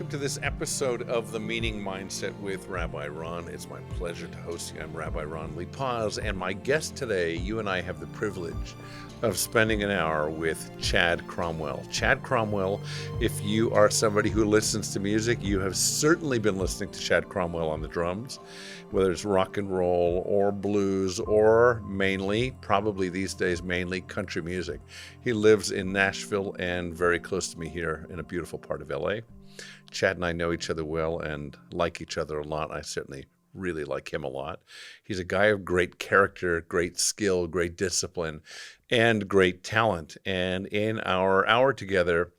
welcome to this episode of The Meaning Mindset with Rabbi Ron. It's my pleasure to host you. I'm Rabbi Ron Lee Paz, and my guest today, you and I have the privilege of spending an hour with Chad Cromwell. Chad Cromwell, if you are somebody who listens to music, you have certainly been listening to Chad Cromwell on the drums, whether it's rock and roll or blues or probably these days, mainly country music. He lives in Nashville and very close to me here in a beautiful part of LA. Chad and I know each other well and like each other a lot. I certainly really like him a lot. He's a guy of great character, great skill, great discipline, and great talent. And in our hour together,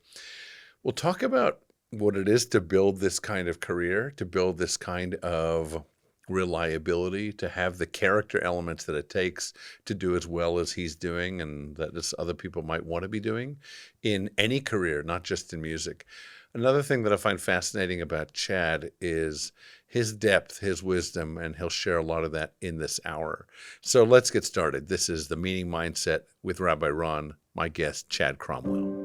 we'll talk about what it is to build this kind of career, to build this kind of reliability, to have the character elements that it takes to do as well as he's doing and that other people might want to be doing in any career, not just in music. Another thing that I find fascinating about Chad is his depth, his wisdom, and he'll share a lot of that in this hour. So let's get started. This is The Meaning Mindset with Rabbi Ron, my guest, Chad Cromwell.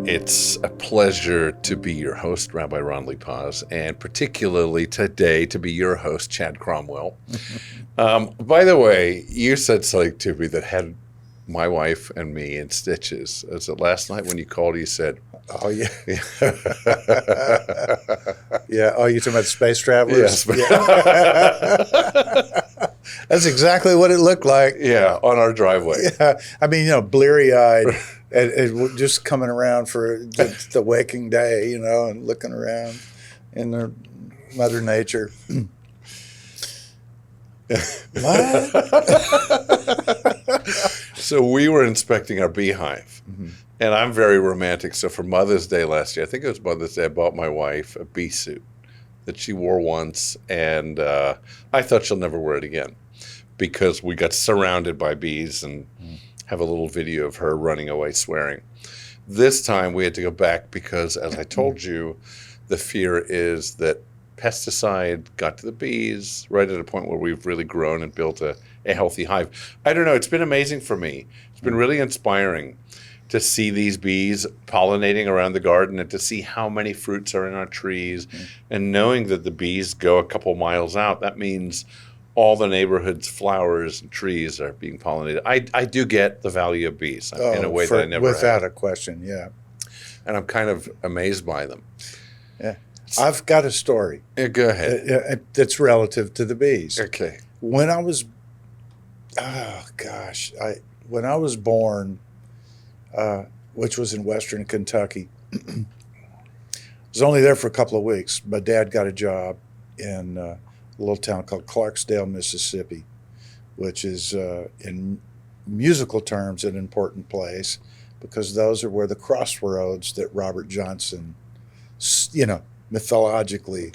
It's a pleasure to be your host, Rabbi Ron Lee Paz, and particularly today to be your host, Chad Cromwell. By the way, you said something to me that had my wife and me in stitches. Was it last night when you called, you said, "Oh, yeah." Yeah. Oh, you're talking about space travelers? Yes. Yeah. That's exactly what it looked like. Yeah, on our driveway. Yeah. I mean, bleary-eyed and just coming around for the waking day, and looking around in the Mother Nature. What? So we were inspecting our beehive, and I'm very romantic. So for Mother's Day last year, I think it was Mother's Day, I bought my wife a bee suit that she wore once, and I thought she'll never wear it again because we got surrounded by bees and have a little video of her running away swearing. This time we had to go back because, as I told you, the fear is that pesticide got to the bees right at a point where we've really grown and built a healthy hive. I don't know. It's been amazing for me. It's been really inspiring to see these bees pollinating around the garden and to see how many fruits are in our trees. And knowing that the bees go a couple miles out, that means all the neighborhood's flowers and trees are being pollinated. I do get the value of bees in a way that I never without had. a question, yeah. And I'm kind of amazed by them. Yeah. I've got a story. Yeah, go ahead. That's relative to the bees. Okay. When I was born, which was in Western Kentucky, I was only there for a couple of weeks. My dad got a job in a little town called Clarksdale, Mississippi, which is, in musical terms, an important place because those are where the crossroads that Robert Johnson, mythologically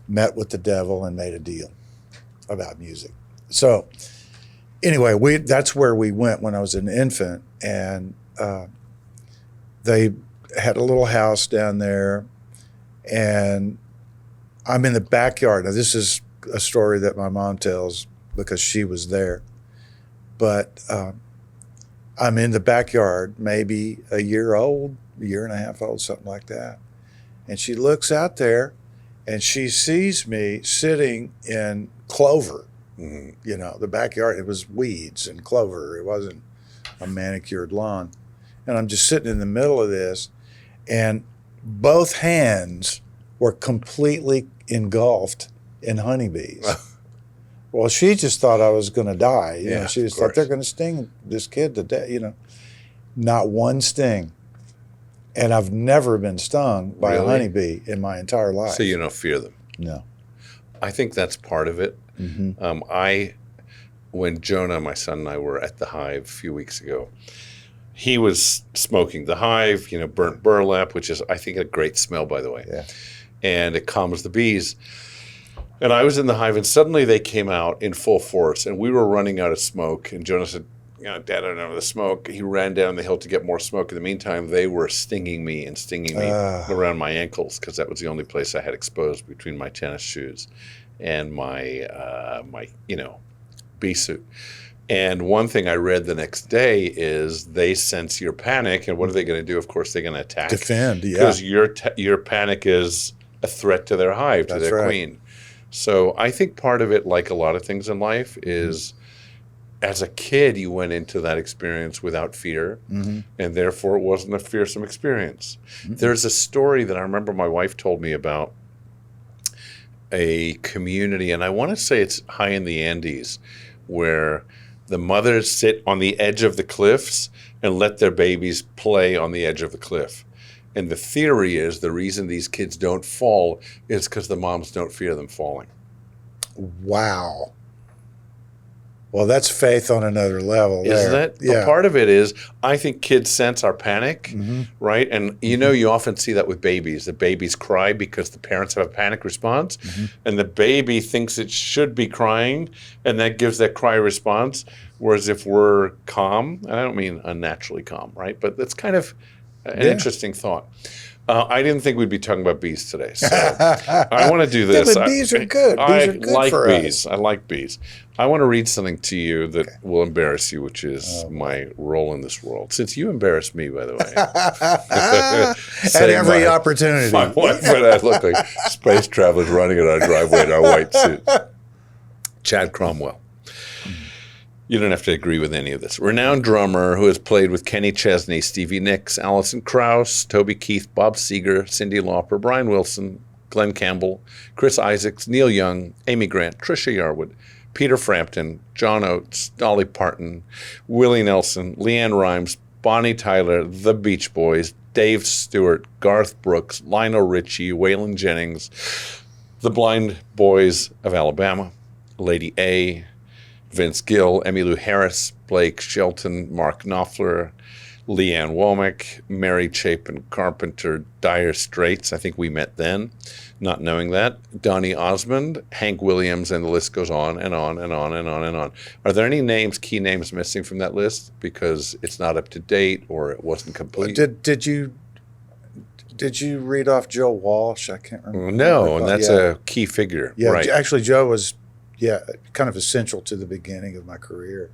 met with the devil and made a deal about music. So anyway, that's where we went when I was an infant, and they had a little house down there, and I'm in the backyard. Now, this is a story that my mom tells because she was there, but I'm in the backyard, maybe a year old, a year and a half old, something like that. And she looks out there and she sees me sitting in clover. The backyard, it was weeds and clover. It wasn't a manicured lawn. And I'm just sitting in the middle of this, and both hands were completely engulfed in honeybees. Well, she just thought I was going to die. She just thought they're going to sting this kid to death. Not one sting. And I've never been stung by a honeybee in my entire life. So you don't fear them? No. I think that's part of it. When Jonah, my son, and I were at the hive a few weeks ago, he was smoking the hive, burnt burlap, which is, I think, a great smell, by the way. Yeah. And it calms the bees. And I was in the hive, and suddenly they came out in full force, and we were running out of smoke. And Jonah said, Dad, I don't know the smoke. He ran down the hill to get more smoke. In the meantime, they were stinging me around my ankles because that was the only place I had exposed between my tennis shoes and my bee suit. And one thing I read the next day is they sense your panic, and what are they going to do? Of course, they're going to attack. Defend, yeah. Because your panic is a threat to their hive, to their queen. So I think part of it, like a lot of things in life, is as a kid, you went into that experience without fear, and therefore it wasn't a fearsome experience. There's a story that I remember my wife told me about a community, and I want to say it's high in the Andes, where the mothers sit on the edge of the cliffs and let their babies play on the edge of the cliff. And the theory is the reason these kids don't fall is because the moms don't fear them falling. Wow. Well, that's faith on another level. Isn't it? Yeah. But part of it is, I think kids sense our panic, right? And you often see that with babies. The babies cry because the parents have a panic response, and the baby thinks it should be crying, and that gives that cry response. Whereas if we're calm, and I don't mean unnaturally calm, right? But that's kind of an interesting thought. I didn't think we'd be talking about bees today, so I want to do this. Yeah, but bees are good. Bees are good for bees. us. I like bees. I want to read something to you that will embarrass you, which is my role in this world. Since you embarrassed me, by the way. At every opportunity. My wife and I look like space travelers running in our driveway in our white suits. Chad Cromwell. You don't have to agree with any of this. Renowned drummer who has played with Kenny Chesney, Stevie Nicks, Alison Krauss, Toby Keith, Bob Seger, Cyndi Lauper, Brian Wilson, Glenn Campbell, Chris Isaacs, Neil Young, Amy Grant, Trisha Yarwood, Peter Frampton, John Oates, Dolly Parton, Willie Nelson, Leanne Rimes, Bonnie Tyler, The Beach Boys, Dave Stewart, Garth Brooks, Lionel Richie, Waylon Jennings, The Blind Boys of Alabama, Lady A, Vince Gill, Emmylou Harris, Blake Shelton, Mark Knopfler, Leanne Womack, Mary Chapin Carpenter, Dire Straits. I think we met then, not knowing that. Donny Osmond, Hank Williams, and the list goes on and on and on and on and on. Are there any key names missing from that list because it's not up to date or it wasn't complete? Did you read off Joe Walsh? I can't remember. No, and that's a key figure. Yeah, right. Actually, Joe was kind of essential to the beginning of my career.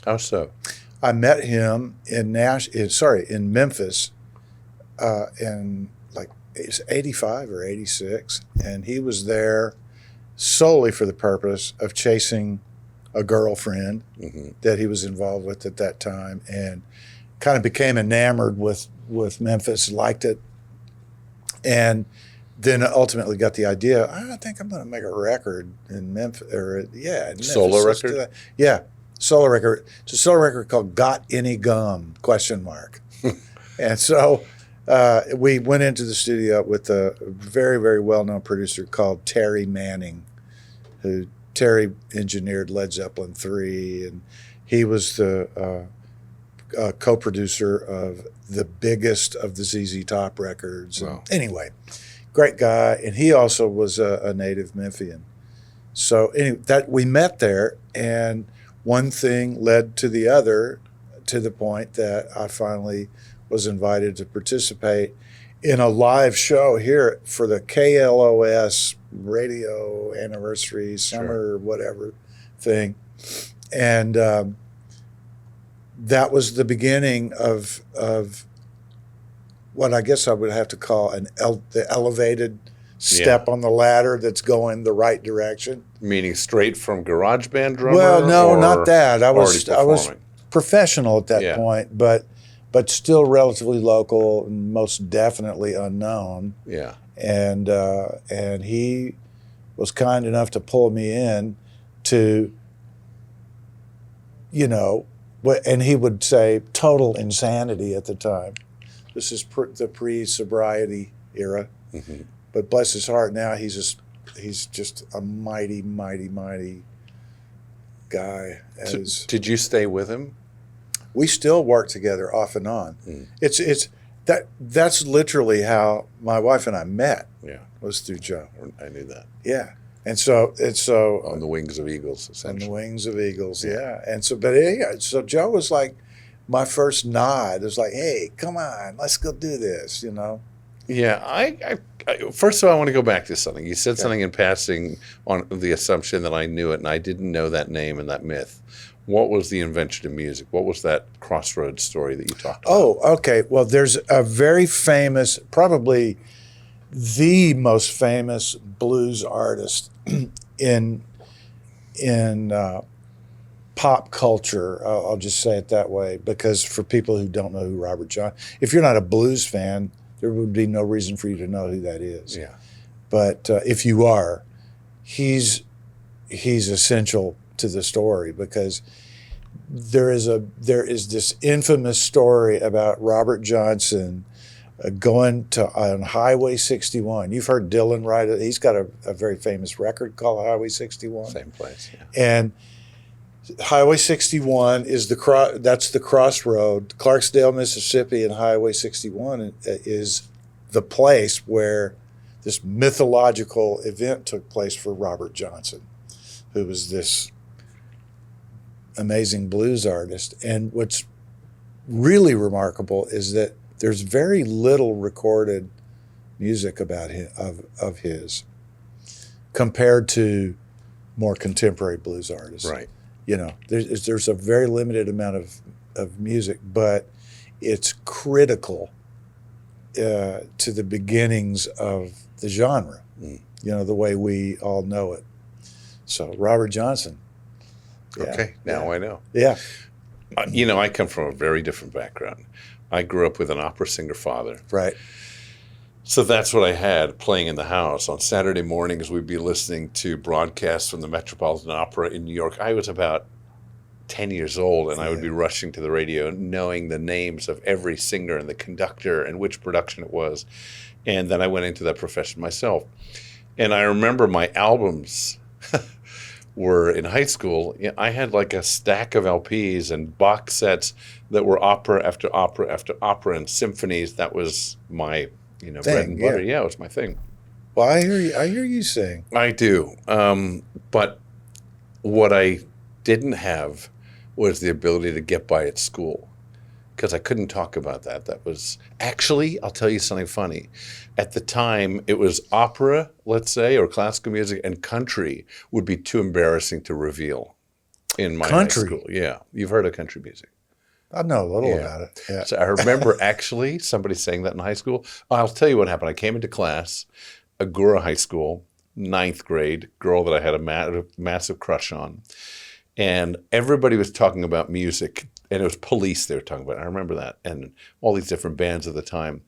How so? I met him in Memphis, in like it's 85 or 86, and he was there solely for the purpose of chasing a girlfriend that he was involved with at that time, and kind of became enamored with Memphis, liked it, and then ultimately got the idea, I think I'm going to make a record in Memphis, in Memphis. Solo record? Yeah, solo record. It's a solo record called Got Any Gum, ? And so we went into the studio with a very, very well-known producer called Terry Manning, Terry engineered Led Zeppelin 3, and he was the co-producer of the biggest of the ZZ Top records. Wow. Anyway, great guy, and he also was a native Memphian. So that we met there, and one thing led to the other, to the point that I finally was invited to participate in a live show here for the KLOS radio anniversary summer whatever thing, and that was the beginning of what I guess I would have to call the elevated step on the ladder that's going the right direction. Meaning straight from garage band drummer? Well, no, not that. I was professional at that point, but still relatively local and most definitely unknown. Yeah. And he was kind enough to pull me in to, and he would say total insanity at the time. This is the pre-sobriety era, but bless his heart, now he's just a mighty, mighty, mighty guy. Did you stay with him? We still work together off and on. That's literally how my wife and I met. Yeah, was through Joe. I knew that. Yeah, and so on the wings of eagles, essentially. On the wings of eagles, yeah. And so, so Joe was like my first nod. It was like, hey, come on, let's go do this, Yeah, first of all, I want to go back to something. You said Okay. something in passing on the assumption that I knew it, and I didn't know that name and that myth. What was the invention of music? What was that crossroads story that you talked about? Oh, okay. Well, there's a very famous, probably the most famous blues artist in pop culture. I'll just say it that way, because for people who don't know who Robert Johnson, if you're not a blues fan, there would be no reason for you to know who that is. Yeah. But if you are, he's essential to the story, because there is this infamous story about Robert Johnson going on Highway 61. You've heard Dylan write it. He's got a very famous record called Highway 61. Same place. Yeah. And Highway 61 is that's the crossroad. Clarksdale, Mississippi, and Highway 61 is the place where this mythological event took place for Robert Johnson, who was this amazing blues artist. And what's really remarkable is that there's very little recorded music about him, of his, compared to more contemporary blues artists. Right. You know, there's a very limited amount of music, but it's critical to the beginnings of the genre, you know, the way we all know it. So Robert Johnson. Yeah, Okay, now I know. Yeah. You know, I come from a very different background. I grew up with an opera singer father. Right. So that's what I had playing in the house. On Saturday mornings, we'd be listening to broadcasts from the Metropolitan Opera in New York. I was about 10 years old, and I would be rushing to the radio knowing the names of every singer and the conductor and which production it was. And then I went into that profession myself. And I remember my albums were in high school. I had like a stack of LPs and box sets that were opera after opera after opera and symphonies. That was my bread and butter. Yeah, it was my thing. Well, I hear you sing. I do. But what I didn't have was the ability to get by at school, because I couldn't talk about that. That was actually, I'll tell you something funny. At the time, it was opera, let's say, or classical music, and country would be too embarrassing to reveal in my high school. Yeah, you've heard of country music. I know a little about it. Yeah. So I remember actually somebody saying that in high school. I'll tell you what happened. I came into class, Agora High School, 9th grade, girl that I had a massive crush on. And everybody was talking about music, and it was Police they were talking about. I remember that, and all these different bands at the time.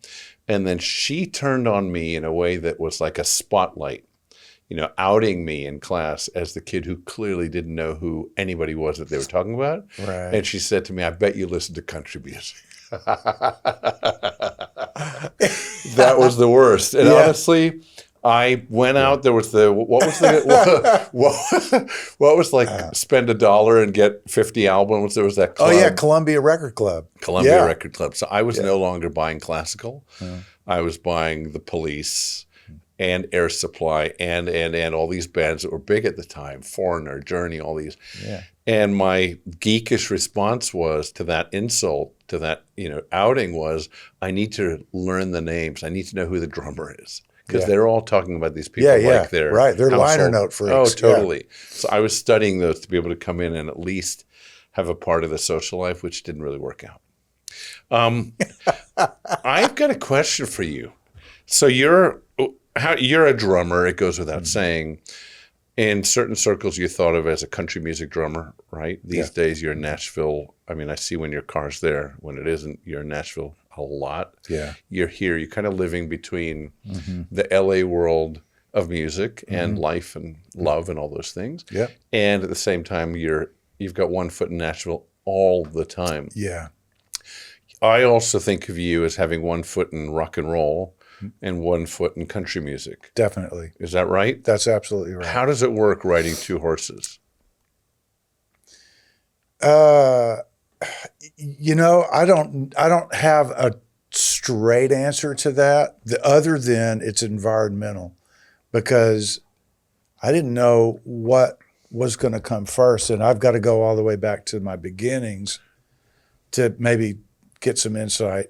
And then she turned on me in a way that was like a spotlight, outing me in class as the kid who clearly didn't know who anybody was that they were talking about. Right. And she said to me, "I bet you listen to country music." That was the worst. And honestly, I went out. There was what was like spend $1 and get 50 albums. There was that club. Oh yeah, Columbia Record Club. Columbia Record Club. So I was no longer buying classical. I was buying the Police and Air Supply and all these bands that were big at the time, Foreigner, Journey, all these. Yeah. And my geekish response was to that insult, to that outing, was I need to learn the names. I need to know who the drummer is. Because they're all talking about these people like they're right. They're liner note freaks. Oh, totally. Yeah. So I was studying those to be able to come in and at least have a part of the social life, which didn't really work out. I've got a question for you. So you're a drummer. It goes without saying. In certain circles, you're thought of as a country music drummer, right? These days, you're in Nashville. I mean, I see when your car's there. When it isn't, you're in Nashville a lot. Yeah. You're here. You're kind of living between the LA world of music and life and love and all those things. Yeah. And at the same time, you've got one foot in Nashville all the time. Yeah. I also think of you as having one foot in rock and roll and one foot in country music. Definitely. Is that right? That's absolutely right. How does it work riding two horses? I don't have a straight answer to that, other than it's environmental, because I didn't know what was going to come first, and I've got to go all the way back to my beginnings to maybe get some insight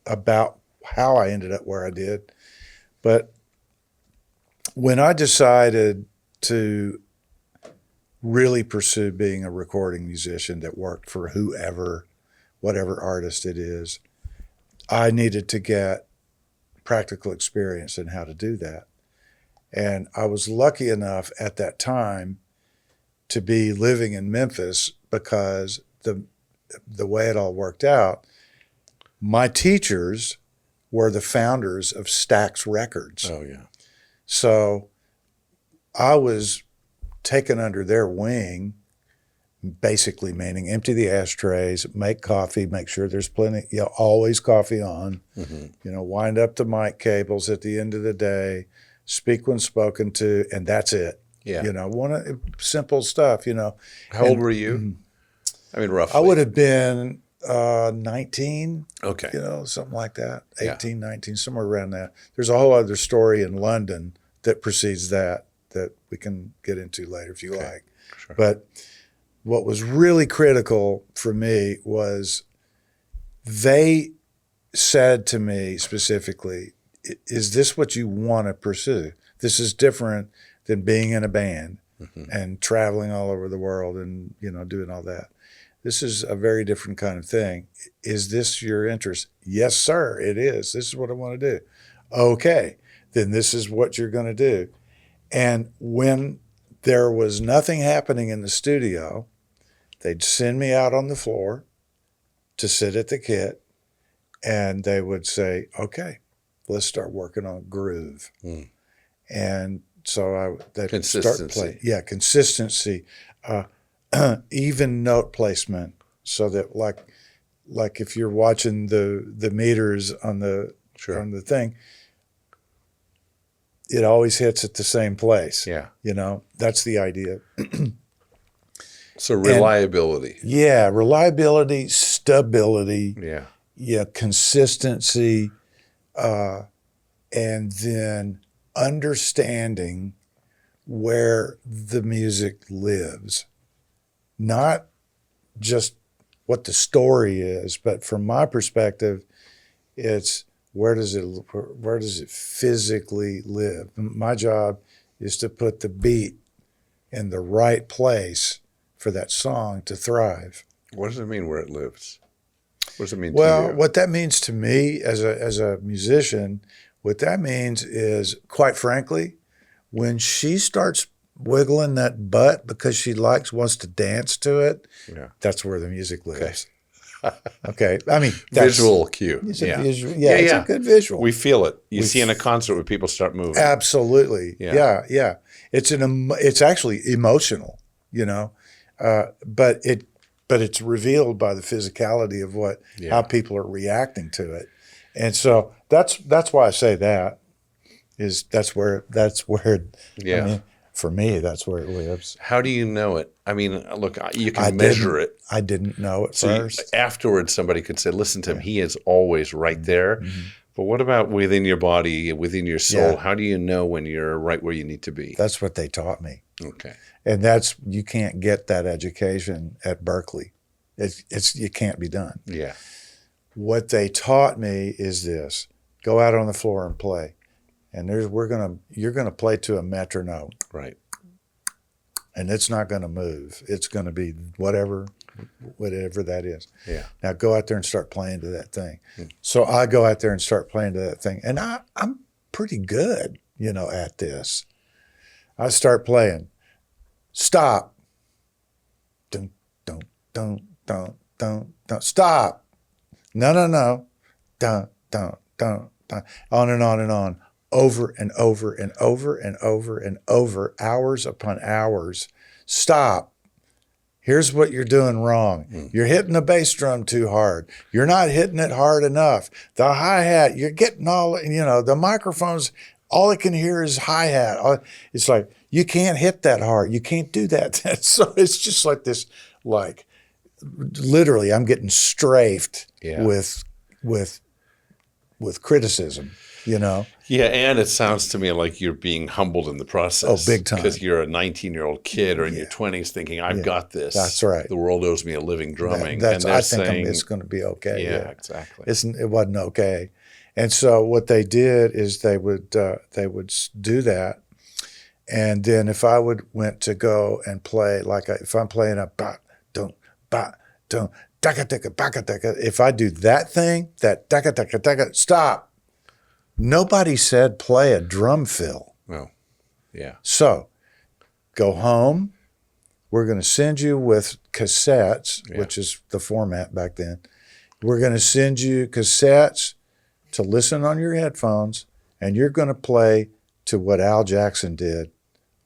about how I ended up where I did. But when I decided to really pursue being a recording musician that worked for whoever, whatever artist it is, I needed to get practical experience in how to do that. And I was lucky enough at that time to be living in Memphis because the way it all worked out, my teachers were the founders of Stax Records. Oh, yeah. So I was taken under their wing, basically meaning empty the ashtrays, make coffee, make sure there's plenty, always coffee on, wind up the mic cables at the end of the day, speak when spoken to, and that's it. Yeah. Simple stuff, How old were you? I mean, roughly. I would have been 19, Okay. something like that, 18, 19, somewhere around that. There's a whole other story in London that precedes that we can get into later if you like. Sure. But what was really critical for me was they said to me specifically, is this what you want to pursue? This is different than being in a band and traveling all over the world and, doing all that. This is a very different kind of thing. Is this your interest? Yes, sir, it is. This is what I want to do. Okay, then this is what you're going to do. And when there was nothing happening in the studio, they'd send me out on the floor to sit at the kit, and they would say, okay, let's start working on groove. And so they'd start playing. Yeah, consistency. Even note placement, so that like if you're watching the meters on the thing, it always hits at the same place. Yeah. That's the idea. So reliability. Reliability, stability. Yeah. Consistency, and then understanding where the music lives. Not just what the story is, but from my perspective, it's where does it physically live? My job is to put the beat in the right place for that song to thrive. What does it mean where it lives? What does it mean to you? What that means to me as a musician, what that means is, quite frankly, when she starts wiggling that butt because she wants to dance to it, that's where the music lives. Okay. I mean, visual cue. It's a visual. Yeah, it's a good visual. We feel it. You see in a concert when people start moving. Absolutely. Yeah. It's actually emotional, but it's revealed by the physicality of how people are reacting to it. And so that's why I say that's where I mean, for me, that's where it lives. How do you know it? I mean, look, you can measure it. I didn't know it first. Afterwards, somebody could say, listen to him. He is always right there. But what about within your body, within your soul? How do you know when you're right where you need to be? That's what they taught me. Okay. And you can't get that education at Berkeley. It can't be done. Yeah. What they taught me is this: go out on the floor and play. And you're gonna play to a metronome. Right. And it's not gonna move. It's gonna be whatever that is. Yeah. Now go out there and start playing to that thing. So I go out there and start playing to that thing. And I'm pretty good, at this. I start playing. Stop. Dun, dun, dun, dun, dun, dun. Stop. No. Dun, dun, dun, dun. On and on and on. Over and over and over and over and over, hours upon hours. Stop. Here's what you're doing wrong. You're hitting the bass drum too hard. You're not hitting it hard enough. The hi-hat, you're getting the microphones, all it can hear is hi-hat. It's like, you can't hit that hard. You can't do that. So it's just like this, literally, I'm getting strafed with criticism. Yeah, and it sounds to me like you're being humbled in the process. Oh, big time. Because you're a 19-year-old kid or in your 20s thinking, I've got this. That's right. The world owes me a living drumming. I think it's going to be okay. Yeah, exactly. It wasn't okay. And so what they did is they would do that. And then if I went to go and play, if I'm playing a ba don't taka taka baka taka, if I do that thing, that taka taka taka, stop. Nobody said play a drum fill. Well, yeah. So go home. We're going to send you with cassettes, which is the format back then. We're going to send you cassettes to listen on your headphones, and you're going to play to what Al Jackson did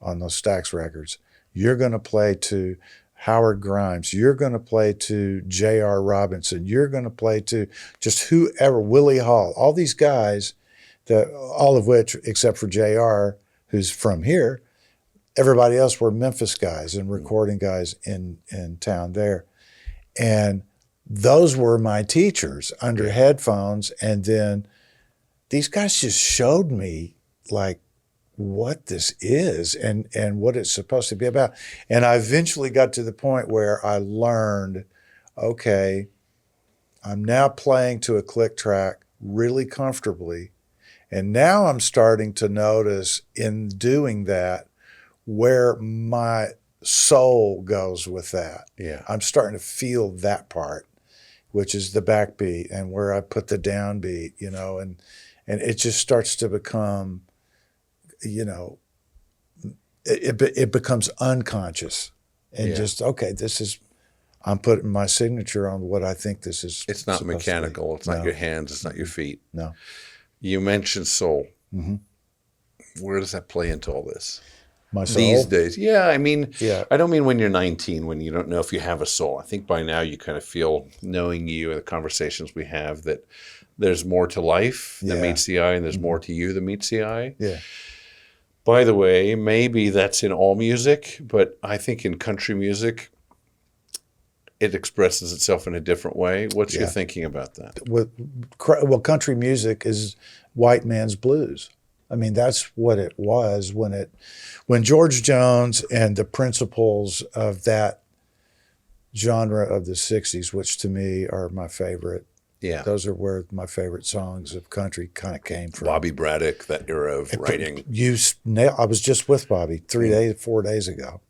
on those Stax records. You're going to play to Howard Grimes. You're going to play to J.R. Robinson. You're going to play to just whoever, Willie Hall, all these guys, all of which, except for J.R., who's from here, everybody else were Memphis guys and recording guys in town there. And those were my teachers under headphones. And then these guys just showed me like what this is and what it's supposed to be about. And I eventually got to the point where I learned, okay, I'm now playing to a click track really comfortably. And now I'm starting to notice in doing that where my soul goes with that. Yeah. I'm starting to feel that part, which is the backbeat and where I put the downbeat, and it just starts to become, it becomes unconscious and just, okay, I'm putting my signature on what I think this is. It's not mechanical. It's not your hands. It's not your feet. No. You mentioned soul. Mm-hmm. Where does that play into all this? My soul? These days. Yeah, I mean, Yeah. I don't mean when you're 19, when you don't know if you have a soul. I think by now you kind of feel, knowing you and the conversations we have, that there's more to life than meets the eye, and there's more to you than meets the eye. Yeah. By the way, maybe that's in all music, but I think in country music, it expresses itself in a different way. What's your thinking about that? Well, country music is white man's blues. I mean, that's what it was when George Jones and the principles of that genre of the 60s, which to me are my favorite. Yeah. Those are where my favorite songs of country kind of came from. Bobby Braddock, that era of writing. I was just with Bobby 4 days ago.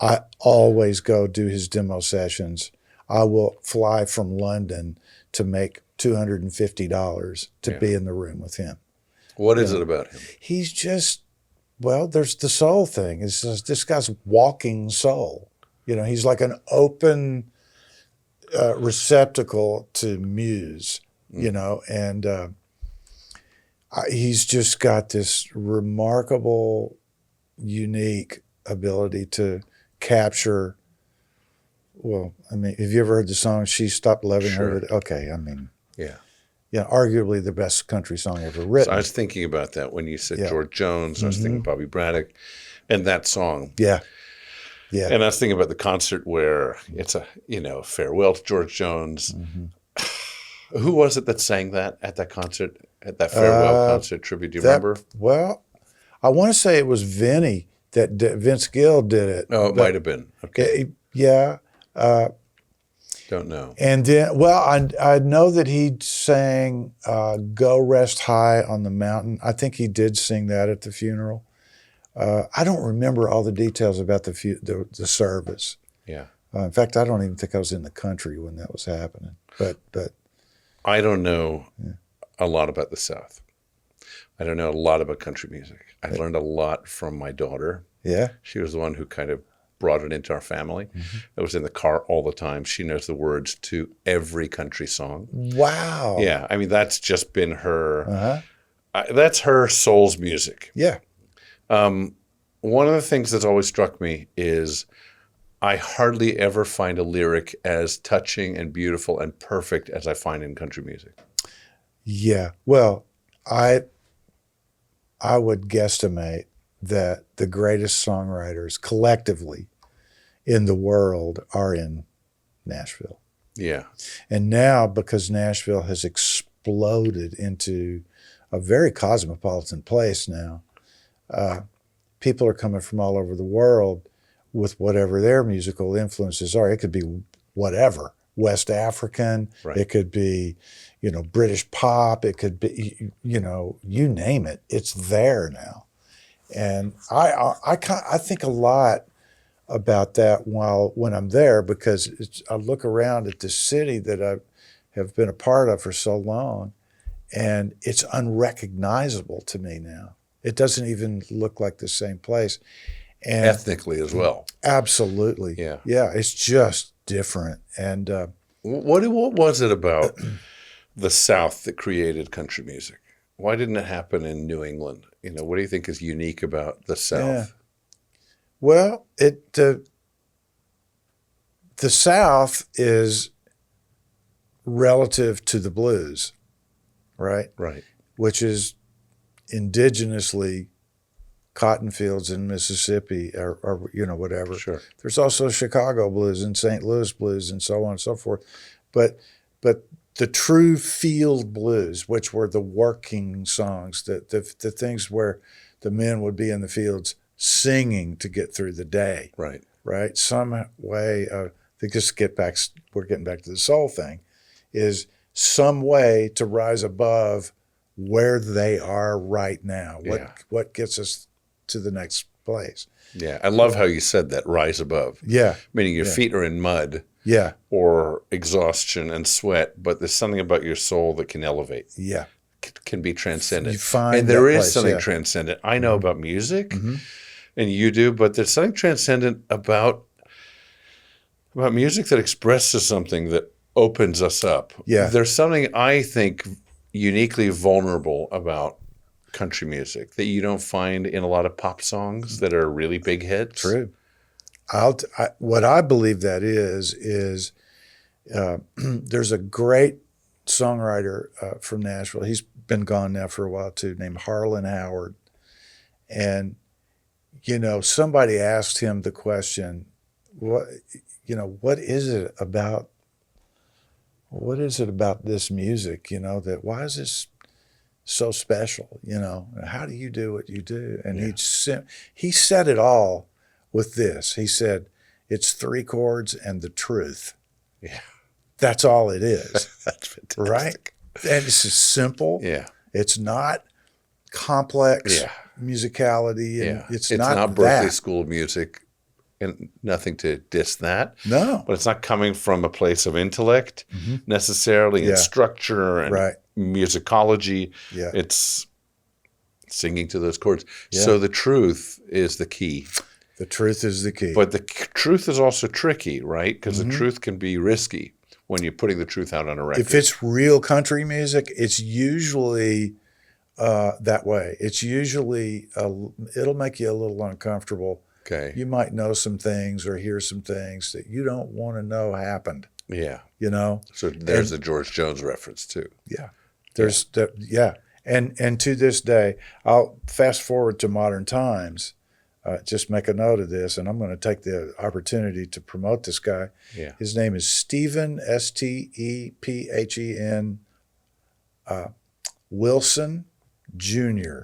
I always go do his demo sessions. I will fly from London to make $250 to be in the room with him. What is it about him? He's just, there's the soul thing. It's just, this guy's walking soul. He's like an open receptacle to muse, and he's just got this remarkable, unique ability to capture. Well, I mean, have you ever heard the song "She Stopped Loving Her"? Okay, I mean, arguably the best country song ever written. So I was thinking about that when you said George Jones. I was thinking Bobby Braddock, and that song. Yeah. Yeah. And I was thinking about the concert where it's a farewell to George Jones. Mm-hmm. Who was it that sang that at that concert, at that farewell concert tribute? Do you remember? Well, I want to say it was Vince Gill did it. Oh, it might have been. Okay. Yeah. Don't know. And then, I know that he sang "Go Rest High on the Mountain." I think he did sing that at the funeral. I don't remember all the details about the service. Yeah. In fact, I don't even think I was in the country when that was happening. But I don't know a lot about the South. I don't know a lot about country music. I learned a lot from my daughter. Yeah. She was the one who kind of brought it into our family. Mm-hmm. I was in the car all the time. She knows the words to every country song. Wow. Yeah. I mean, that's just been her. That's her soul's music. Yeah. One of the things that's always struck me is I hardly ever find a lyric as touching and beautiful and perfect as I find in country music. Yeah. Well, I would guesstimate that the greatest songwriters collectively in the world are in Nashville. Yeah. And now, because Nashville has exploded into a very cosmopolitan place now, people are coming from all over the world with whatever their musical influences are. It could be whatever, West African. Right. It could be, British pop. It could be, you name it. It's there now. And I think a lot about that when I'm there, because I look around at this city that I have been a part of for so long, and it's unrecognizable to me now. It doesn't even look like the same place. And ethnically as well. Absolutely. Yeah. Yeah, it's just different. And what was it about the South that created country music? Why didn't it happen in New England? What do you think is unique about the South? Yeah. Well, the South is relative to the blues, right? Right. Which is indigenously cotton fields in Mississippi or whatever. Sure. There's also Chicago blues and St. Louis blues and so on and so forth. But the true field blues, which were the working songs, the things where the men would be in the fields singing to get through the day. Right. Right. Some way we're getting back to the soul thing, is some way to rise above where they are right now. What gets us to the next place. Yeah. I love how you said that, rise above. Yeah. Meaning your feet are in mud. Yeah. Or exhaustion and sweat, but there's something about your soul that can elevate. Yeah. Can be transcendent. You find and there is place, something transcendent. I know about music, and you do, but there's something transcendent about music that expresses something that opens us up. Yeah. There's something I think uniquely vulnerable about country music that you don't find in a lot of pop songs that are really big hits. True. What I believe that is there's a great songwriter from Nashville. He's been gone now for a while too, named Harlan Howard. And, somebody asked him the question, what is it about this music, that why is this so special, how do you do what you do? And he said it all with this. He said, it's 3 chords and the truth. Yeah. That's all it is. That's fantastic. Right? And it's just simple. Yeah. It's not complex musicality. And it's not Berklee School of Music, and nothing to diss that. No. But it's not coming from a place of intellect necessarily, and structure and musicology. Yeah. It's singing to those chords. Yeah. So the truth is the key. The truth is the key. But the truth is also tricky, right? Because the truth can be risky when you're putting the truth out on a record. If it's real country music, it's usually that way. It's usually, it'll make you a little uncomfortable. Okay. You might know some things or hear some things that you don't want to know happened. Yeah. So there's the George Jones reference too. Yeah. And to this day, I'll fast forward to modern times. Just make a note of this, and I'm going to take the opportunity to promote this guy. Yeah. His name is Stephen, Stephen, Wilson Jr.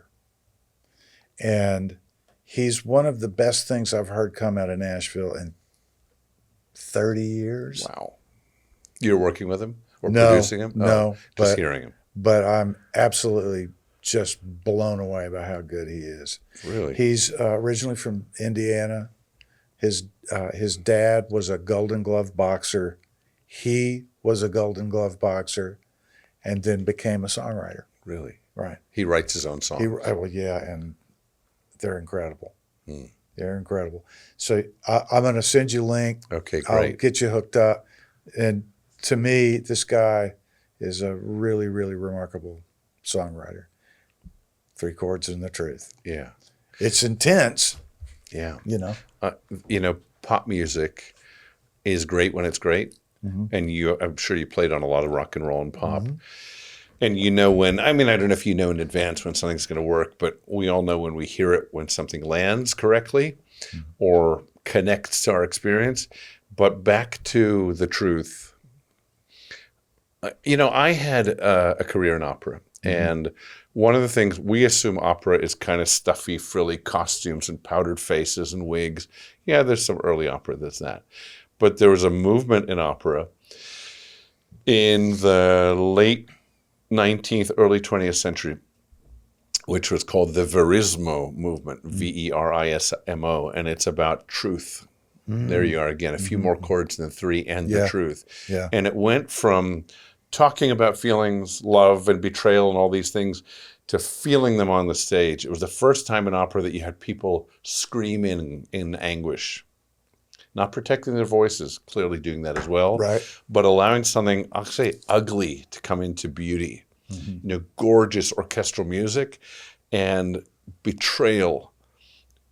And he's one of the best things I've heard come out of Nashville in 30 years. Wow. You're working with him or No, producing him? no, just but- hearing him. But I'm absolutely just blown away by how good he is. Really? He's originally from Indiana. His dad was a Golden Glove boxer. He was a Golden Glove boxer, and then became a songwriter. Really? Right. He writes his own songs. And they're incredible. They're incredible. So I'm going to send you a link. Okay, great. I'll get you hooked up. And to me, this guy is a really, really remarkable songwriter. 3 chords and the truth. Yeah. It's intense. Yeah. Pop music is great when it's great. And I'm sure you played on a lot of rock and roll and pop. And when, I don't know if you know in advance when something's going to work, but we all know when we hear it, when something lands correctly or connects to our experience. But back to the truth. I had a career in opera, and one of the things, we assume opera is kind of stuffy, frilly costumes and powdered faces and wigs. Yeah, there's some early opera that's that. But there was a movement in opera in the late 19th, early 20th century, which was called the Verismo movement, Verismo, and it's about truth. There you are again, a few more chords than three, and the truth. Yeah. And it went from talking about feelings, love and betrayal and all these things, to feeling them on the stage. It was the first time in opera that you had people screaming in anguish, not protecting their voices, clearly doing that as well, Right. but allowing something, I'll say, ugly to come into beauty. Gorgeous orchestral music and betrayal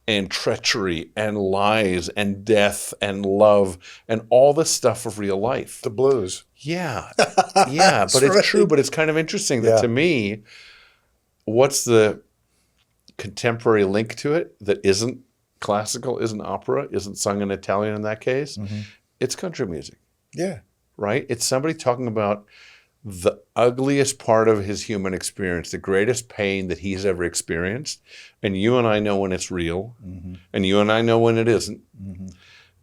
and treachery and lies and death and love and all the stuff of real life. The blues. Yeah, yeah, but it's true. But it's kind of interesting that to me, what's the contemporary link to it that isn't classical, isn't opera, isn't sung in Italian in that case? It's country music. Yeah. Right? It's somebody talking about the ugliest part of his human experience, the greatest pain that he's ever experienced. And you and I know when it's real, and you and I know when it isn't.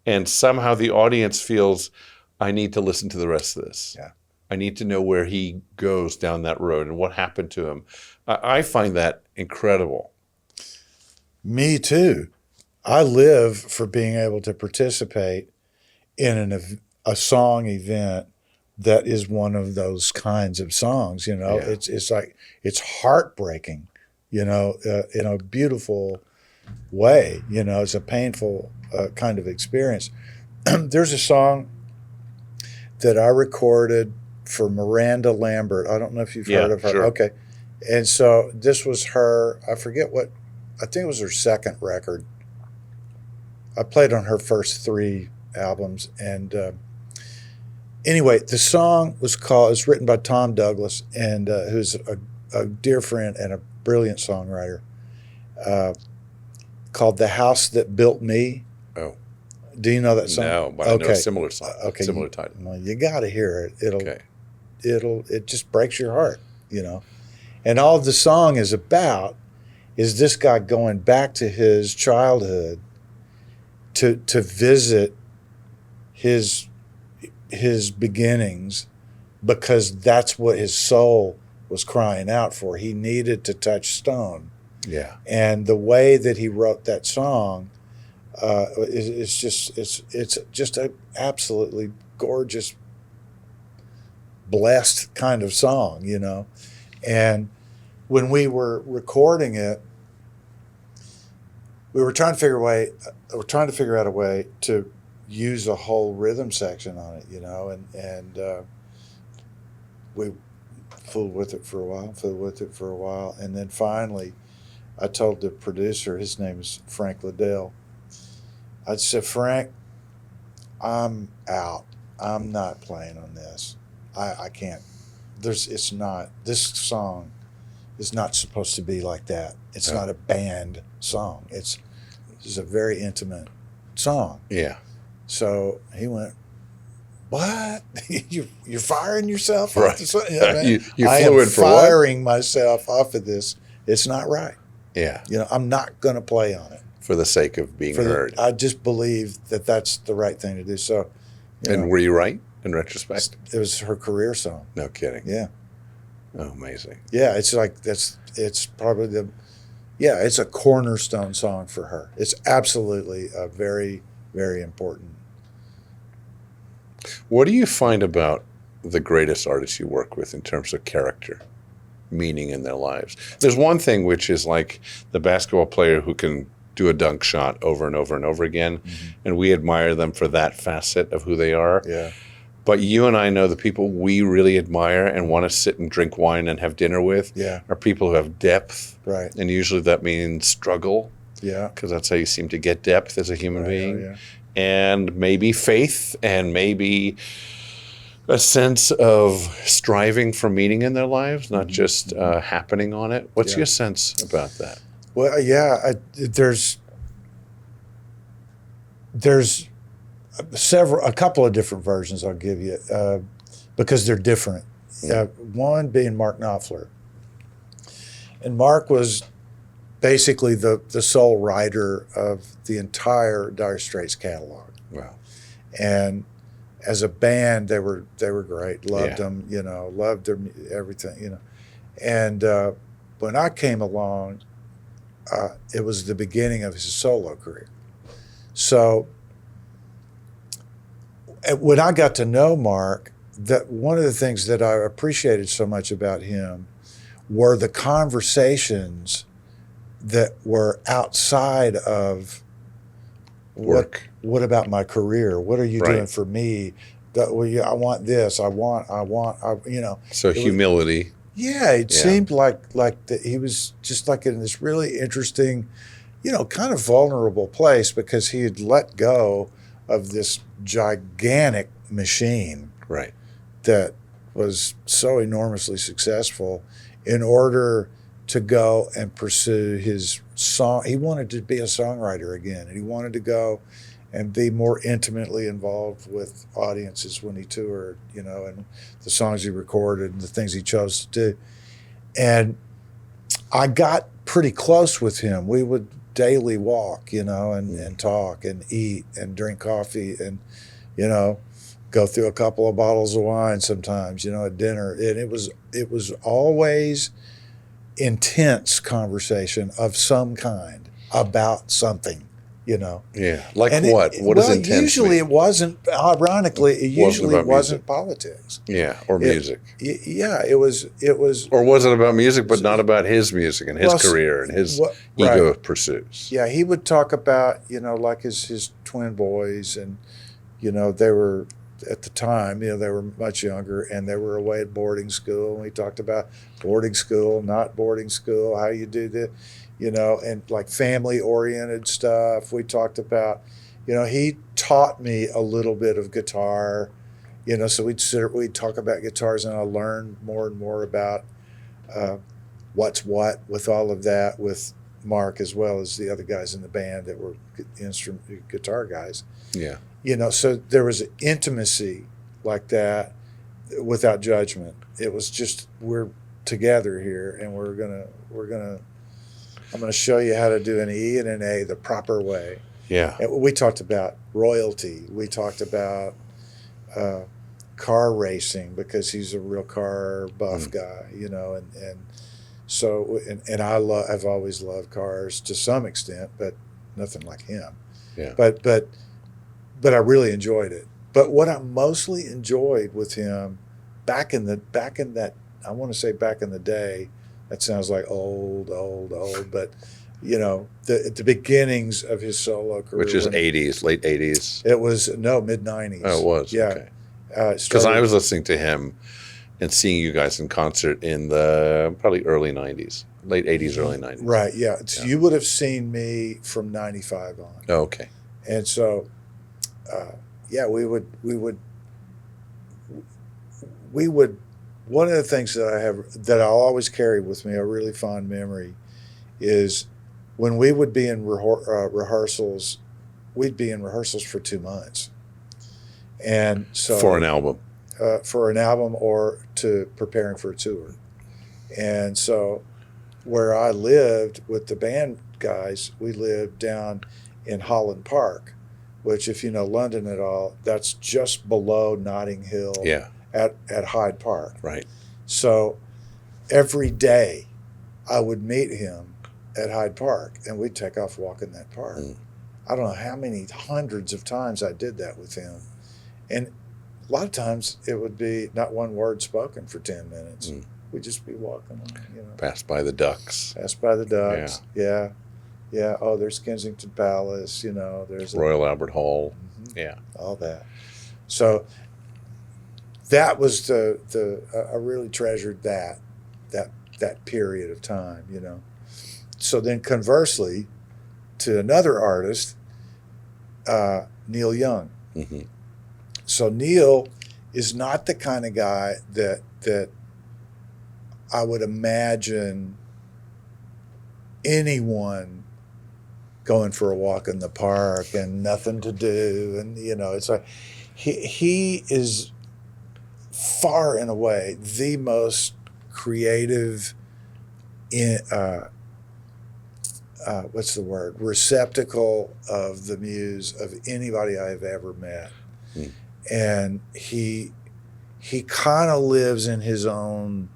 And somehow the audience feels, I need to listen to the rest of this. Yeah. I need to know where he goes down that road and what happened to him. I find that incredible. Me too. I live for being able to participate in a song event that is one of those kinds of songs. You know, it's like, it's heartbreaking, you know, in a beautiful way. You know, it's a painful kind of experience. There's a song that I recorded for Miranda Lambert. I don't know if you've heard of her. Sure. Okay. And so this was her, I forget what, I think it was her second record. I played on her first 3 albums. And anyway, the song was written by Tom Douglas, and who's a dear friend and a brilliant songwriter, called The House That Built Me. Oh. Do you know that song? No, but I know a similar song, similar title. Well, you got to hear it. It just breaks your heart, you know. And all the song is about is this guy going back to his childhood to visit his beginnings, because that's what his soul was crying out for. He needed to touch stone. Yeah. And the way that he wrote that song is just a absolutely gorgeous, blessed kind of song, you know. And when we were recording it, we were trying to figure out a way to use a whole rhythm section on it, you know, and we fooled with it for a while, and then finally I told the producer, his name is Frank Liddell, I said, Frank, I'm out. I'm not playing on this. I can't. This song is not supposed to be like that. It's not a band song. It's a very intimate song. Yeah. So he went, what? You're firing yourself right. off the song? Yeah, you I flew am in for firing myself off of this. It's not right. Yeah. You know, I'm not going to play on it. For the sake of being heard. I just believe that that's the right thing to do. So, and were you right in retrospect? It was her career song. No kidding. Yeah. Oh, amazing. Yeah, it's like it's probably it's a cornerstone song for her. It's absolutely a very, very important. What do you find about the greatest artists you work with in terms of character, meaning in their lives? There's one thing which is like the basketball player who can do a dunk shot over and over and over again, and we admire them for that facet of who they are. Yeah. But you and I know the people we really admire and want to sit and drink wine and have dinner with are people who have depth. Right. And usually that means struggle. Yeah. Because that's how you seem to get depth as a human being. Yeah. And maybe faith, and maybe a sense of striving for meaning in their lives, not just happening on it. What's your sense about that? Well, there's a couple of different versions I'll give you because they're different. One being Mark Knopfler. And Mark was basically the sole writer of the entire Dire Straits catalog. Wow. And as a band, they were great. Loved Yeah. them, you know, loved their everything, you know. And when I came along, it was the beginning of his solo career. So when I got to know Mark, that one of the things that I appreciated so much about him were the conversations that were outside of Work. What about my career? What are you Right. doing for me? I want this. I want. You know. So humility. It Yeah. seemed like that he was just like in this really interesting, you know, kind of vulnerable place because he had let go of this gigantic machine Right. that was so enormously successful in order to go and pursue his song. He wanted to be a songwriter again, and he wanted to go and be more intimately involved with audiences when he toured, you know, and the songs he recorded and the things he chose to do. And I got pretty close with him. We would daily walk, you know, and talk and eat and drink coffee and, you know, go through a couple of bottles of wine sometimes, you know, at dinner. And it was always intense conversation of some kind about something, you know. Yeah. Like And what? What does intense usually mean? it wasn't, ironically, it usually about wasn't politics. Yeah. Or music. Yeah, it was, Or was it about music, but not about his music and his Well, career and his right. ego pursuits? Yeah, he would talk about, you know, like his twin boys, and, you know, they were, at the time, you know, they were much younger, and they were away at boarding school. And we talked about boarding school, not boarding school, how you do that, you know, and like family-oriented stuff. We talked about, you know, he taught me a little bit of guitar, you know, so we'd talk about guitars, and I learned more and more about what's what with all of that with Mark, as well as the other guys in the band that were guitar guys. Yeah. You know, so there was an intimacy like that without judgment. It was just, we're together here, and I'm gonna show you how to do an E and an A the proper way. Yeah. And we talked about royalty. We talked about car racing, because he's a real car buff guy, you know, and so I've always loved cars to some extent, but nothing like him. Yeah. But I really enjoyed it. But what I mostly enjoyed with him back in that, I want to say back in the day, that sounds like old, but you know, at the beginnings of his solo career, Which is 80s, late 80s. It was mid 90s. Oh, it was. Yeah. Okay. Because I was listening to him and seeing you guys in concert in the probably early 90s, late 80s, early 90s. Right. Yeah. So you would have seen me from 95 on. Oh, okay. And so, we would, one of the things that I'll always carry with me, a really fond memory, is when we would be in rehearsals, we'd be in rehearsals for 2 months. And so For an album. Or to preparing for a tour. And so where I lived with the band guys, we lived down in Holland Park, which, if you know London at all, that's just below Notting Hill. Yeah. At Hyde Park. Right. So every day I would meet him at Hyde Park, and we'd take off walking that park. I don't know how many hundreds of times I did that with him. And a lot of times it would be not one word spoken for 10 minutes. We'd just be walking, you know. Pass by the Ducks. Pass by the Ducks. Yeah. Yeah. Oh, there's Kensington Palace, you know, there's Royal Albert Hall. Yeah. All that. So that was I really treasured that period of time, you know. So then conversely, to another artist, Neil Young. Mm-hmm. So Neil is not the kind of guy that I would imagine anyone going for a walk in the park and nothing to do, and you know, it's like he is far and away the most creative what's the word, receptacle of the muse of anybody I've ever met. and he kind of lives in his own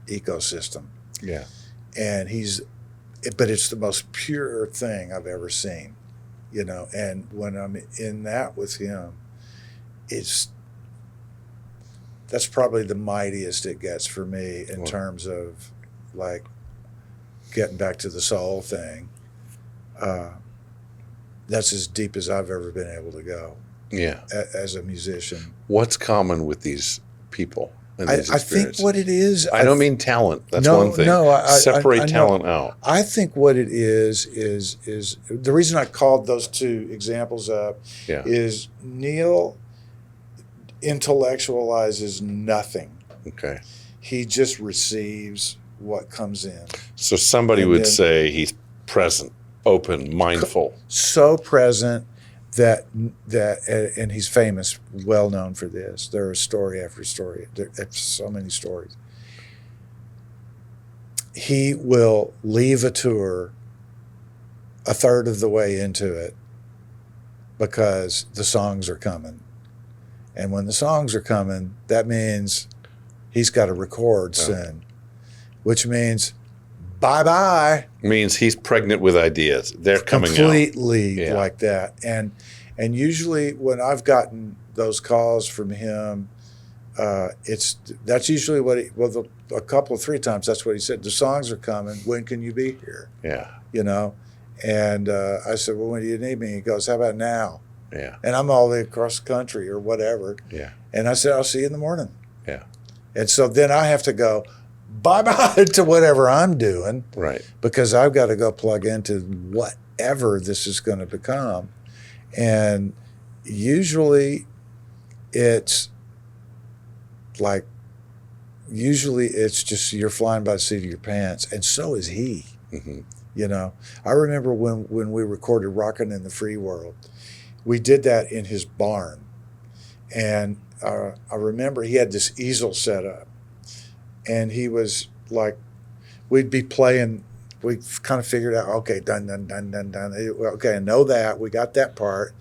ecosystem. Yeah. And but it's the most pure thing I've ever seen, you know. And when I'm in that with him, that's probably the mightiest it gets for me in terms of like getting back to the soul thing. That's as deep as I've ever been able to go. Yeah. As a musician. What's common with these people? I think what it is. I don't mean talent. That's one thing. No, separate I talent out. I think what it is the reason I called those two examples up. Yeah. Is Neil intellectualizes nothing. Okay. He just receives what comes in. So somebody would say he's present, open, mindful. So present that and he's famous, well known for this. There is story after story. There's so many stories. He will leave a tour a third of the way into it because the songs are coming. And when the songs are coming, that means he's got to record soon, which means bye-bye. Means he's pregnant with ideas. They're coming completely out. Like that. And usually when I've gotten those calls from him, that's usually what a couple of 3 times that's what he said. The songs are coming. When can you be here? Yeah. You know? And I said, well, when do you need me? He goes, how about now? Yeah. And I'm all the way across the country or whatever. Yeah. And I said, I'll see you in the morning. Yeah. And so then I have to go bye-bye to whatever I'm doing. Right. Because I've got to go plug into whatever this is going to become. And usually it's just you're flying by the seat of your pants. And so is he. Mm-hmm. You know, I remember when we recorded Rockin' in the Free World, we did that in his barn. And I remember he had this easel set up. And he was like, we'd be playing, we kind of figured out, okay, dun, dun, dun, dun, dun. Okay, I know that. We got that part.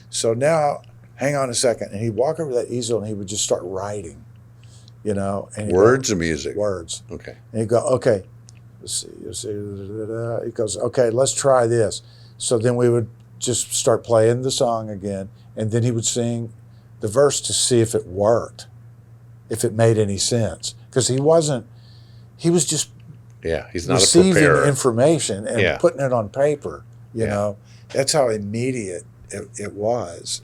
So now, hang on a second. And he'd walk over to that easel and he would just start writing, you know. And Words or music? Words. Okay. And he'd go, okay, let's see. He goes, okay, let's try this. So then we would just start playing the song again. And then he would sing the verse to see if it worked, if it made any sense. Because he was just he's not receiving a preparer. Information and putting it on paper, you know. That's how immediate it was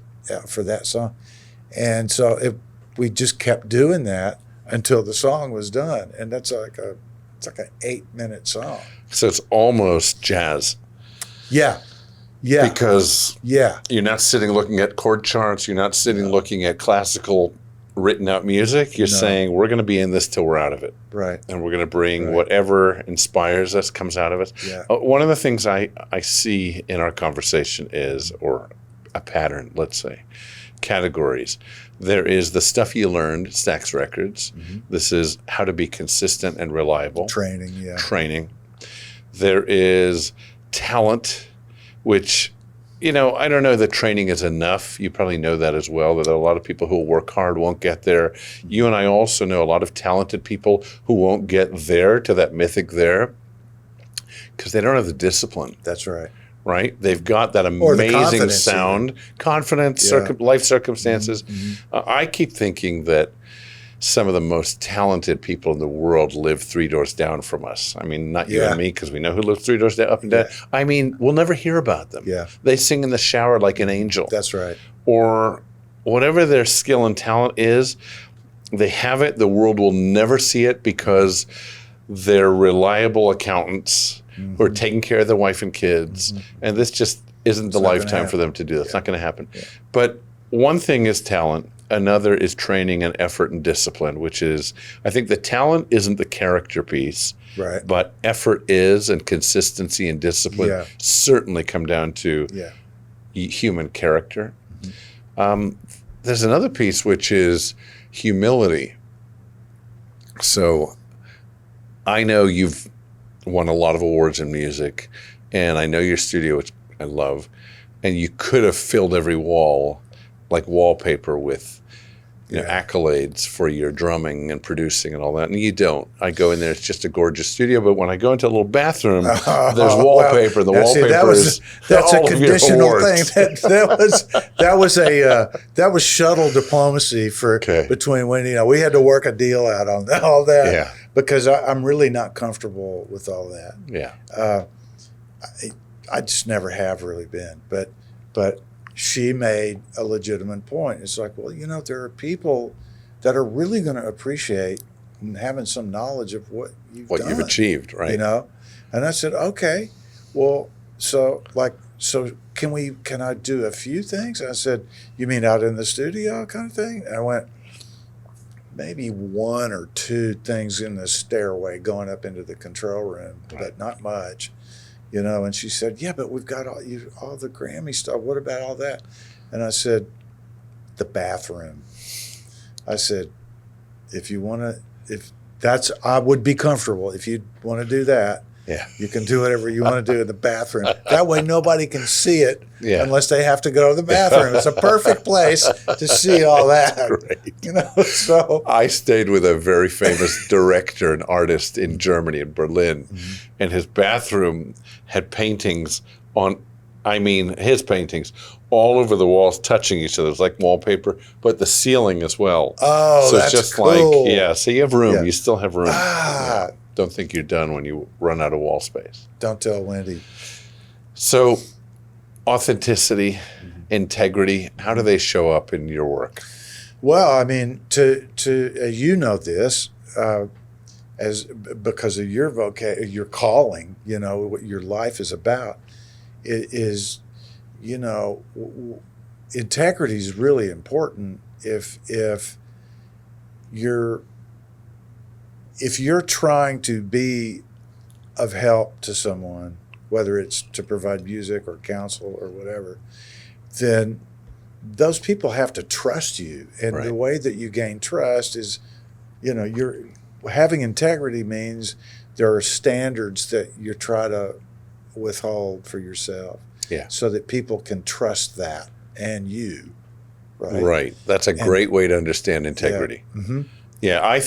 for that song. And so we just kept doing that until the song was done. And that's like it's like an 8-minute song. So it's almost jazz. Yeah. Yeah. Because you're not sitting looking at chord charts, you're not sitting looking at classical written out music. You're saying we're going to be in this till we're out of it. Right. And we're going to bring whatever inspires us comes out of it. Yeah. One of the things I see in our conversation is, or a pattern, let's say, categories. There is the stuff you learned, Stax Records. Mm-hmm. This is how to be consistent and reliable. Training. There is talent, which, you know, I don't know that training is enough. You probably know that as well, that a lot of people who work hard won't get there. You and I also know a lot of talented people who won't get there, to that mythic there, because they don't have the discipline. That's right. Right? They've got that amazing sound, confidence, life circumstances. Mm-hmm. I keep thinking that some of the most talented people in the world live 3 doors down from us. I mean, not you and me, because we know who lives 3 doors down, up and down. I mean, we'll never hear about them. Yeah. They sing in the shower like an angel. That's right. Or whatever their skill and talent is, they have it. The world will never see it because they're reliable accountants who are taking care of their wife and kids. Mm-hmm. And this just isn't the lifetime for them to do that. It's not going to happen. Yeah. But one thing is talent. Another is training and effort and discipline, which is, I think the talent isn't the character piece, right? But effort is, and consistency and discipline certainly come down to human character. Mm-hmm. There's another piece, which is humility. So I know you've won a lot of awards in music, and I know your studio, which I love, and you could have filled every wall. like wallpaper with Yeah. accolades for your drumming and producing and all that. And you don't. I go in there, it's just a gorgeous studio. But when I go into a little bathroom, there's wallpaper. Well, the now, wallpaper is that's all a of your conditional awards. thing. That was shuttle diplomacy for Okay. between when we had to work a deal out on all that. Yeah. Because I'm really not comfortable with all that. Yeah. I just never have really been. But she made a legitimate point. It's like, well, there are people that are really going to appreciate having some knowledge of what you've You've achieved, right? And I said, okay, well, so can I do a few things? I said, you mean out in the studio kind of thing? And I went, maybe one or two things in the stairway going up into the control room, but not much. And she said, yeah, but we've got all the Grammy stuff. What about all that? And I said, the bathroom. I said, I would be comfortable. If you want to do that, Yeah. you can do whatever you want to do in the bathroom. That way nobody can see it unless they have to go to the bathroom. It's a perfect place to see all that. Great. So I stayed with a very famous director and artist in Germany, in Berlin, and his bathroom had paintings his paintings all over the walls touching each other. It's like wallpaper, but the ceiling as well. Oh, so that's it's just cool. So you have room. Yeah. You still have room. Ah. Yeah. Don't think you're done when you run out of wall space. Don't tell Wendy. So authenticity, integrity, how do they show up in your work? Well, I mean, to this, because of your calling, what your life is about, integrity is really important. If you're trying to be of help to someone, whether it's to provide music or counsel or whatever, then those people have to trust you. And the way that you gain trust is, you're having integrity means there are standards that you try to withhold for yourself. Yeah. So that people can trust that and you. Right. That's a great way to understand integrity. Yeah. Mm-hmm. Yeah, I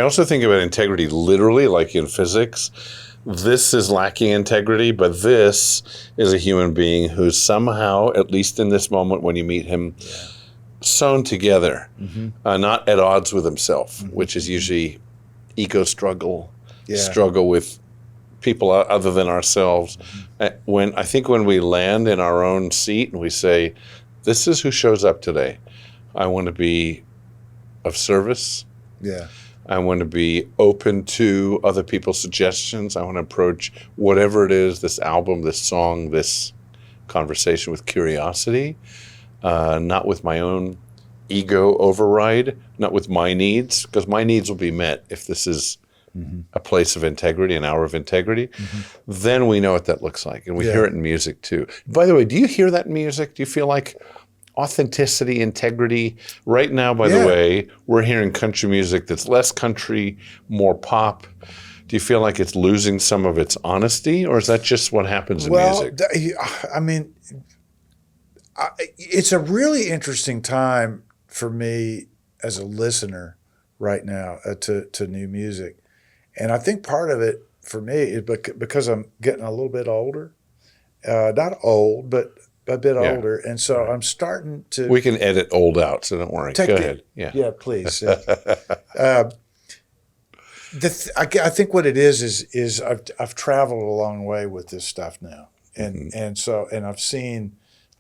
also think about integrity literally, like in physics. This is lacking integrity, but this is a human being who's somehow, at least in this moment when you meet him, sewn together, not at odds with himself, which is usually ego struggle, struggle with people other than ourselves. When we land in our own seat and we say, this is who shows up today. I want to be of service. Yeah. I want to be open to other people's suggestions. I want to approach whatever it is, this album, this song, this conversation with curiosity, not with my own ego override, not with my needs, because my needs will be met if this is a place of integrity, an hour of integrity. Then we know what that looks like. And we hear it in music too. By the way, do you hear that in music? Do you feel like authenticity, integrity? Right now, by the way, we're hearing country music that's less country, more pop. Do you feel like it's losing some of its honesty, or is that just what happens in music? It's a really interesting time for me as a listener right now to new music. And I think part of it for me is because I'm getting a little bit older, not old, but a bit older. And so I'm starting to... We can edit old out, so don't worry. Go ahead. Yeah, please. I think what it is I've traveled a long way with this stuff now. And I've seen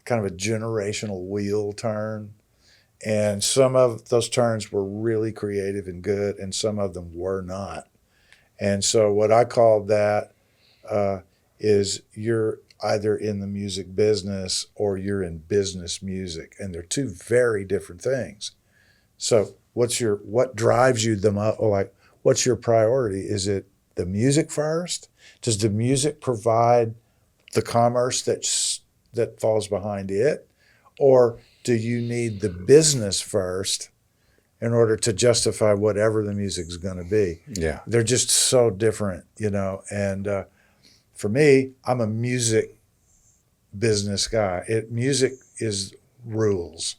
kind of a generational wheel turn. And some of those turns were really creative and good, and some of them were not. And so what I call that is you're either in the music business or you're in business music, and they're two very different things. So what drives you the most? Like, what's your priority? Is it the music first? Does the music provide the commerce that falls behind it, or do you need the business first in order to justify whatever the music's going to be? Yeah. They're just so different, and for me, I'm a music business guy. Music is rules.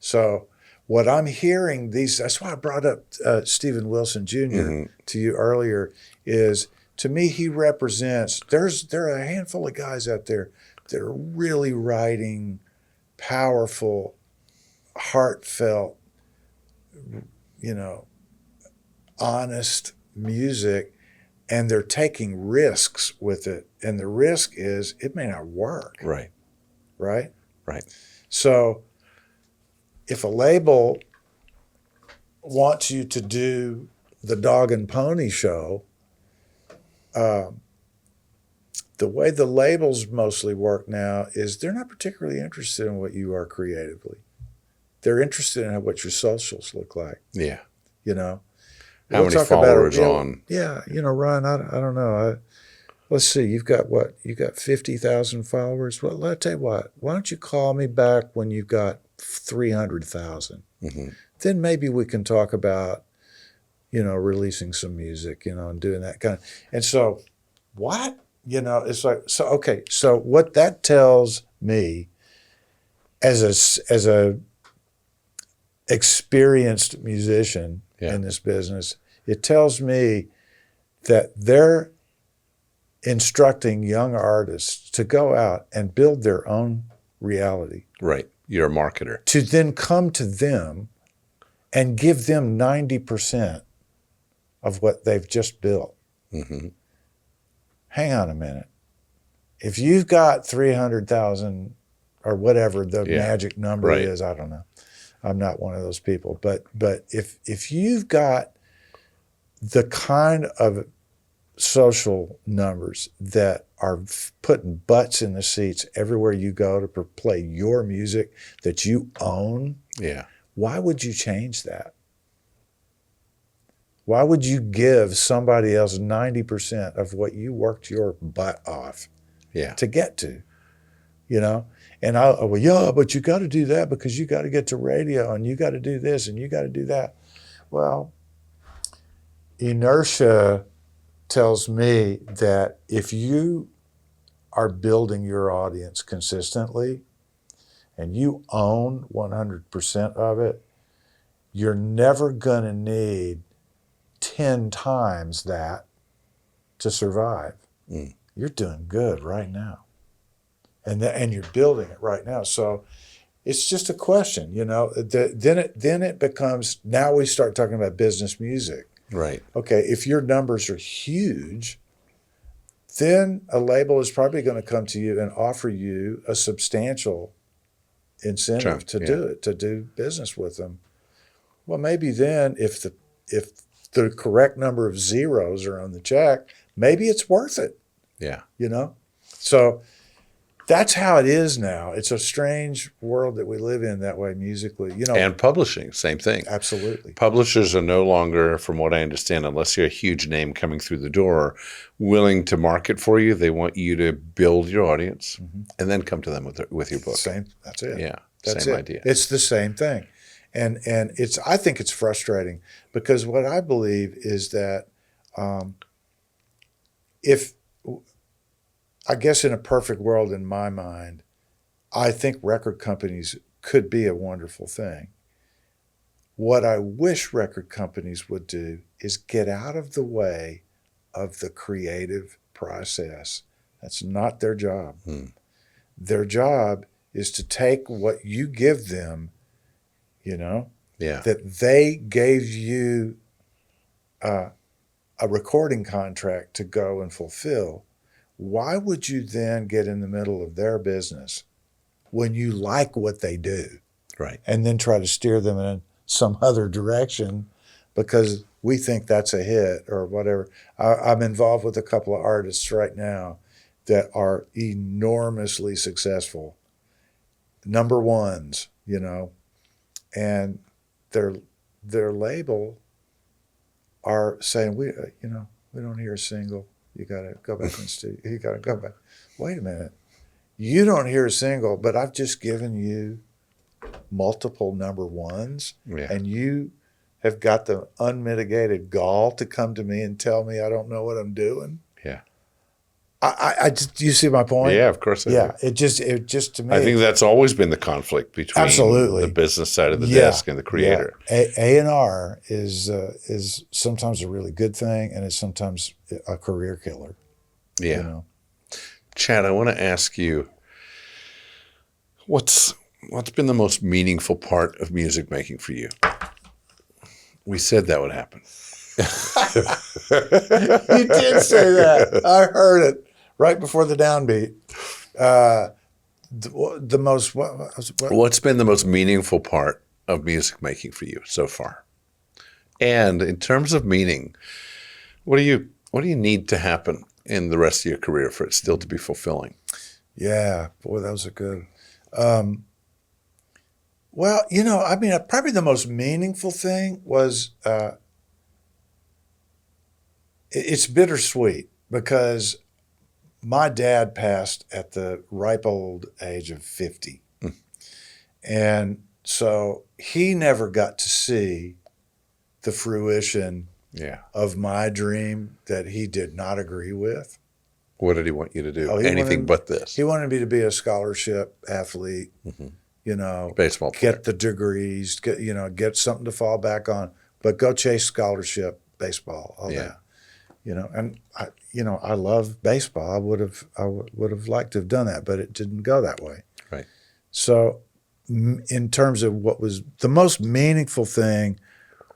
So what I'm hearing that's why I brought up Stephen Wilson Jr. To you earlier, is to me he represents, there are a handful of guys out there that are really writing powerful, heartfelt, honest music, and they're taking risks with it. And the risk is it may not work. Right. Right? Right. So if a label wants you to do the Dog and Pony show, the way the labels mostly work now is they're not particularly interested in what you are creatively. They're interested in what your socials look like. Yeah. How many followers on? Yeah, Ron, I don't know. Let's see, you've got what? You got 50,000 followers? Well, I'll tell you what, why don't you call me back when you've got 300,000? Then maybe we can talk about, releasing some music, and doing that kind of. And so, what? It's like, so, okay, so what that tells me as a experienced musician in this business, it tells me that they're instructing young artists to go out and build their own reality. Right. You're a marketer. To then come to them and give them 90% of what they've just built. Hang on a minute. If you've got 300,000 or whatever the magic number is, I don't know. I'm not one of those people. But if you've got the kind of social numbers that are putting butts in the seats everywhere you go to play your music that you own, why would you change that? Why would you give somebody else 90% of what you worked your butt off to get to? And but you got to do that because you got to get to radio and you got to do this and you got to do that. Well, inertia tells me that if you are building your audience consistently and you own 100% of it, you're never going to need 10 times that to survive. You're doing good right now. And you're building it right now. So it's just a question, then it becomes, now we start talking about business music. Right. Okay, if your numbers are huge, then a label is probably going to come to you and offer you a substantial incentive to do it, to do business with them. Well, maybe then if the correct number of zeros are on the check, maybe it's worth it. Yeah. So that's how it is now. It's a strange world that we live in that way musically. And publishing, same thing. Absolutely. Publishers are no longer, from what I understand, unless you're a huge name coming through the door, willing to market for you. They want you to build your audience and then come to them with your book. That's it. Yeah, that's same it. idea. It's the same thing. And I think it's frustrating because what I believe is that I guess in a perfect world in my mind, I think record companies could be a wonderful thing. What I wish record companies would do is get out of the way of the creative process. That's not their job. Their job is to take what you give them, that they gave you a recording contract to go and fulfill. Why would you then get in the middle of their business when you like what they do? Right. And then try to steer them in some other direction because we think that's a hit or whatever. I'm involved with a couple of artists right now that are enormously successful, number ones, and their label are saying, we don't hear a single. You got to go back in the studio. You got to go back. Wait a minute. You don't hear a single, but I've just given you multiple number ones, and you have got the unmitigated gall to come to me and tell me I don't know what I'm doing. Yeah. Do you see my point? Yeah, of course I do. It just to me. I think that's always been the conflict between Absolutely. the business side of the desk and the creator. A&R is sometimes a really good thing, and it's sometimes a career killer. Yeah. You know? Chad, I want to ask you, what's been the most meaningful part of music making for you? We said that would happen. You did say that. I heard it right before the downbeat. The most What's been the most meaningful part of music making for you so far? And in terms of meaning, what do you need to happen in the rest of your career for it still to be fulfilling? Yeah, boy, that was a good. Well, I mean, probably the most meaningful thing was it's bittersweet because my dad passed at the ripe old age of 50. And so he never got to see the fruition of my dream that he did not agree with. What did he want you to do? Anything but this. He wanted me to be a scholarship athlete, baseball player. Get the degrees, get something to fall back on, but go chase scholarship baseball, all that. And I love baseball. I would have liked to have done that, but it didn't go that way. Right. So in terms of what was the most meaningful thing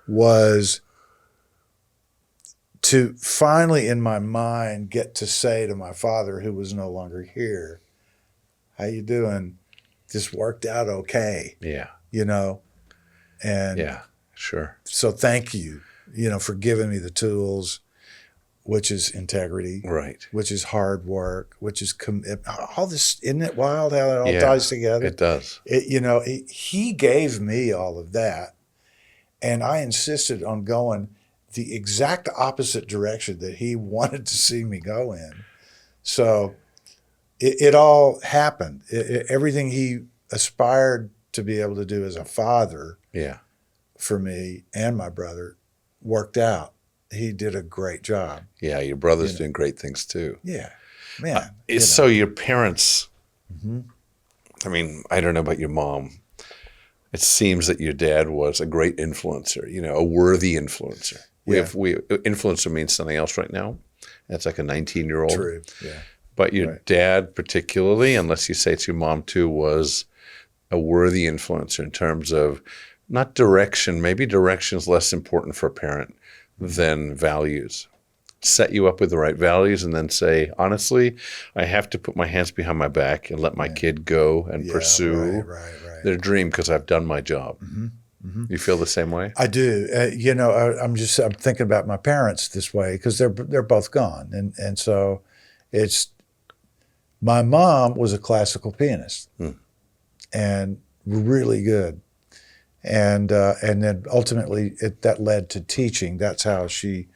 was to finally in my mind get to say to my father, who was no longer here, how you doing? This worked out okay. Yeah. And yeah, sure. So thank you, for giving me the tools, which is integrity, right? Which is hard work, which is all this. Isn't it wild how it all ties together? It does. He gave me all of that, and I insisted on going the exact opposite direction that he wanted to see me go in. So it all happened. Everything he aspired to be able to do as a father, for me and my brother, worked out. He did a great job. Yeah, your brother's doing great things too. Yeah, man. So your parents, I mean, I don't know about your mom. It seems that your dad was a great influencer, a worthy influencer. Influencer means something else right now. That's like a 19-year-old. True, yeah. But your dad particularly, unless you say it's your mom too, was a worthy influencer in terms of not direction. Maybe direction is less important for a parent than values. Set you up with the right values and then say, honestly, I have to put my hands behind my back and let my kid go and pursue their dream because I've done my job. You feel the same way? I do. I'm thinking about my parents this way because they're both gone. And so my mom was a classical pianist and really good. And then ultimately that led to teaching. That's how she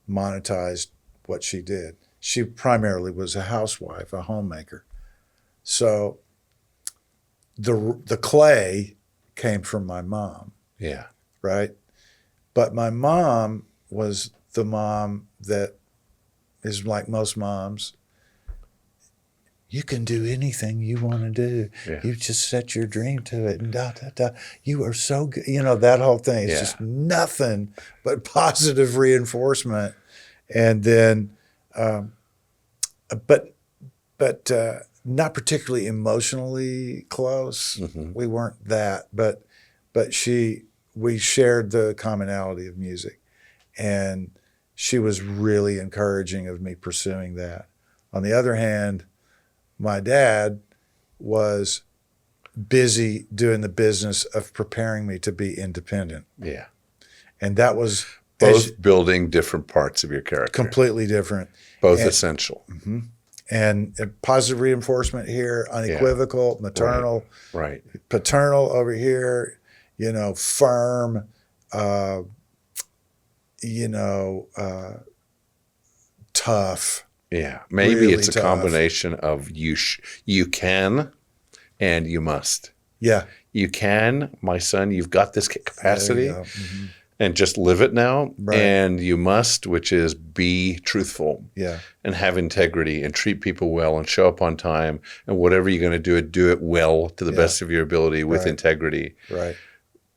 monetized what she did. She primarily was a housewife, a homemaker. So the clay came from my mom. Yeah. Right? But my mom was the mom that is like most moms. You can do anything you want to do. Yeah. You just set your dream to it and You are so good. That whole thing. It's just nothing but positive reinforcement. And then, but not particularly emotionally close. We weren't that, but we shared the commonality of music. And she was really encouraging of me pursuing that. On the other hand, my dad was busy doing the business of preparing me to be independent. Yeah. And that was both building different parts of your character. Completely different. Both essential. And positive reinforcement here, unequivocal, maternal, paternal over here, firm, tough. Yeah, maybe really it's a combination of you can and you must. Yeah. You can, my son, you've got this capacity. and just live it now. Right. And you must, which is be truthful. Yeah. And have integrity and treat people well and show up on time. And whatever you're going to do it well to the best of your ability with integrity. Right.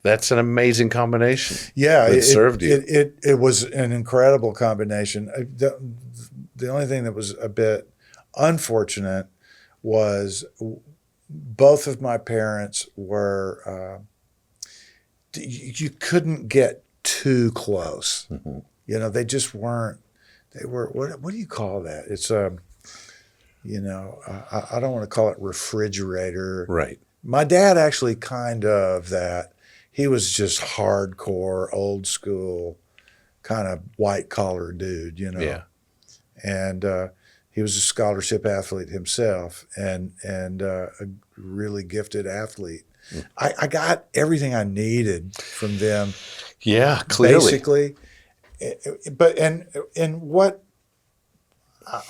That's an amazing combination. Yeah. It served you. It was an incredible combination. The only thing that was a bit unfortunate was both of my parents were, you couldn't get too close. Mm-hmm. You know, they just weren't, they were, what do you call that? It's, you know, I don't want to call it refrigerator. Right. My dad actually kind of that. He was just hardcore, old school, kind of white collar dude, you know. Yeah. And he was a scholarship athlete himself, and a really gifted athlete. Mm. I got everything I needed from them. Yeah, clearly. Basically, but and what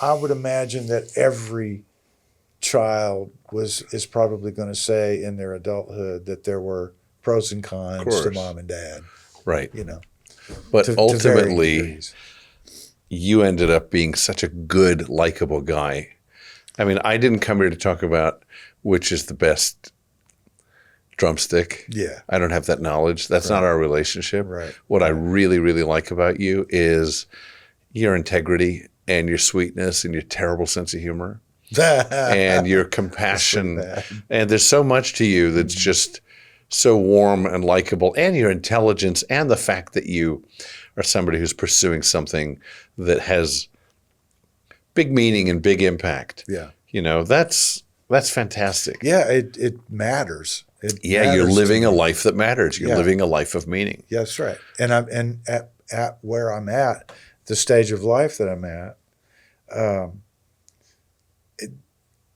I would imagine that every child is probably going to say in their adulthood that there were pros and cons to mom and dad. Right. You know. But ultimately, you ended up being such a good, likable guy. I mean, I didn't come here to talk about which is the best drumstick. Yeah. I don't have that knowledge. That's not our relationship. Right. What I really, really like about you is your integrity and your sweetness and your terrible sense of humor and your compassion. And there's so much to you that's just so warm and likable, and your intelligence, and the fact that you are somebody who's pursuing something that has big meaning and big impact. Yeah. You know, that's fantastic. Yeah, it matters. You're living a life that matters. You're living a life of meaning. Yeah, that's right. And at where I'm at, the stage of life that I'm at,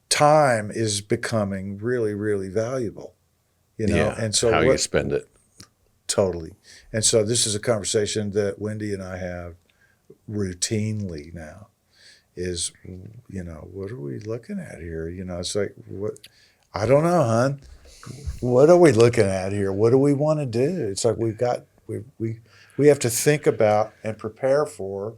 time is becoming really, really valuable. You know, and so how you spend it. Totally. And so this is a conversation that Wendy and I have routinely now is, you know, what are we looking at here? You know, it's like, what? I don't know, hon. What are we looking at here? What do we want to do? It's like we have to think about and prepare for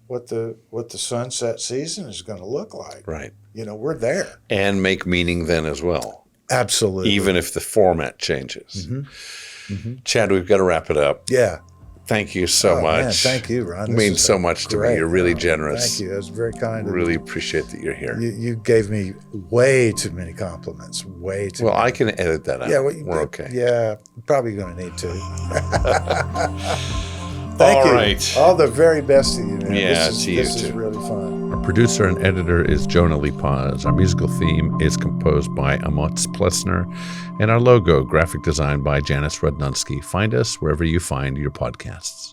what the sunset season is going to look like. Right. You know, we're there. And make meaning then as well. Absolutely. Even if the format changes. Mm-hmm. Mm-hmm. Chad, we've got to wrap it up. Yeah. Thank you so much. Man, thank you, Ron. It means so much to me. You're really generous. Thank you. That's very kind of Really you. appreciate that you're here. You gave me way too many compliments. Way too many. I can edit that out. Yeah, we're okay. Yeah, probably going to need to. All you. right. All the very best to you, man. Yeah, this is really fun. Our producer and editor is Jonah Lipaz. Our musical theme is composed by Amotz Plessner. And our logo, graphic design by Janice Rudnunski. Find us wherever you find your podcasts.